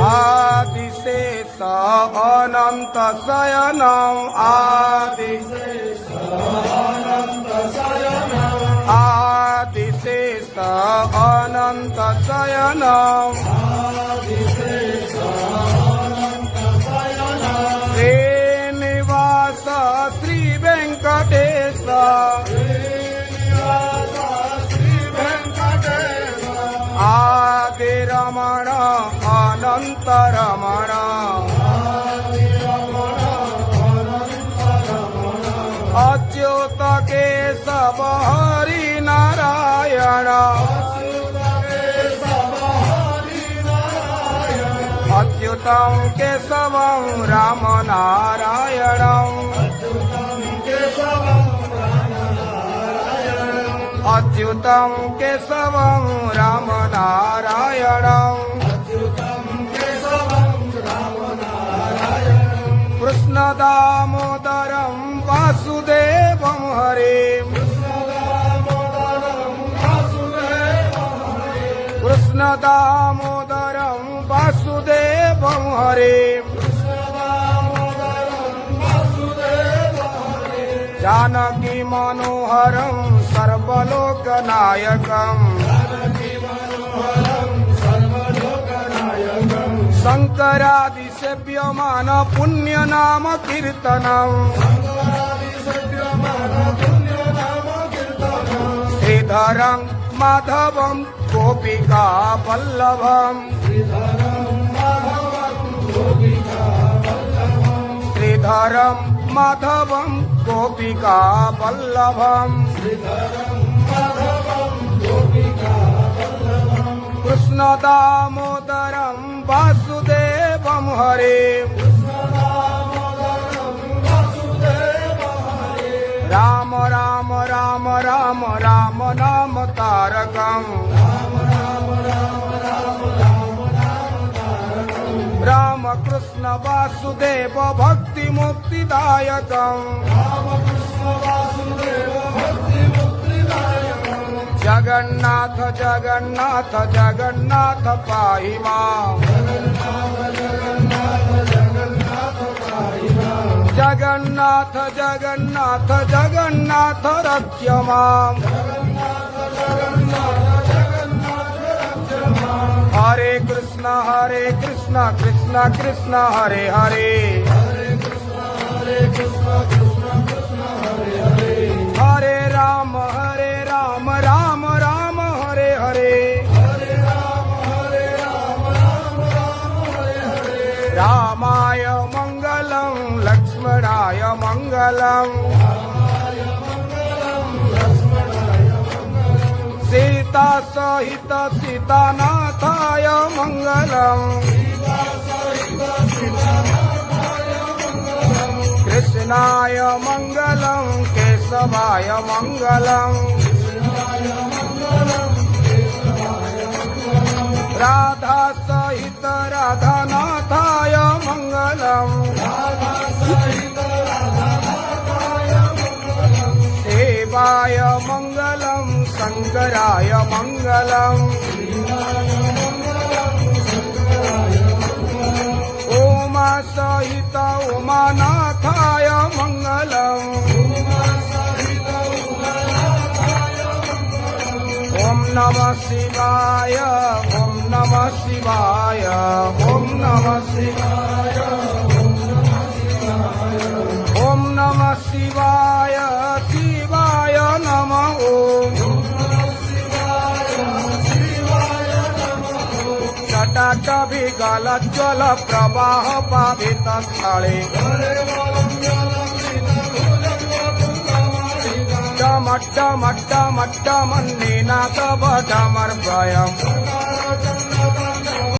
आदिशेष अनंत शयनम आदिशेष अनंत शयनम आदिशेष अनंत शयनम आदिशेष अनंत शयनम श्रीनिवास श्री वेंकटेश आदि रमण अनंत रमण अच्युत केशव हरि नारायण अच्युतं केशवं राम नारायणं अच्युतं केशवं राम नारायणं कृष्ण दामोदरं वासुदेवं हरे कृष्ण दामोदरं वासुदेवं हरे जानकी मनोहरं सर्वलोकनायकं शंकरादिसेव्यमान पुण्यनाम कीर्तनम् श्रीधरं माधवं गोपिका वल्लभम् श्रीधरं माधवं गोपिका वल्लभम् कृष्ण दामोदरं वासुदेवं हरे राम राम राम राम राम नाम तारकम् राम कृष्ण वासुदेव भक्ति मुक्तिदायकम् जगन्नाथ जगन्नाथ जगन्नाथ पाहि माम् जगन्नाथ जगन्नाथ जगन्नाथ रक्ष माम् हरे कृष्ण कृष्ण कृष्ण हरे हरे हरे राम राम राम हरे हरे रामाय मंगलम लक्ष्मणाय मंगलम सीता सहित सीतानाथाय मंगलम कृष्णाय मंगलम केशवाय मंगलम राधा सहित राधानाथाय मंगलम देवाय मंगलम शंकराय मंगलम उमा सहित उमानाथाय मंगलम ओम नमः शिवाय ओम नमः शिवाय ओम नमः शिवाय ओम नमः शिवाय शिवाय नमः ओम जटाटविगल ज्वल प्रवाह पावित स्थले डमट्टमट्टमट्टमन्निनाद वडमर्भयम्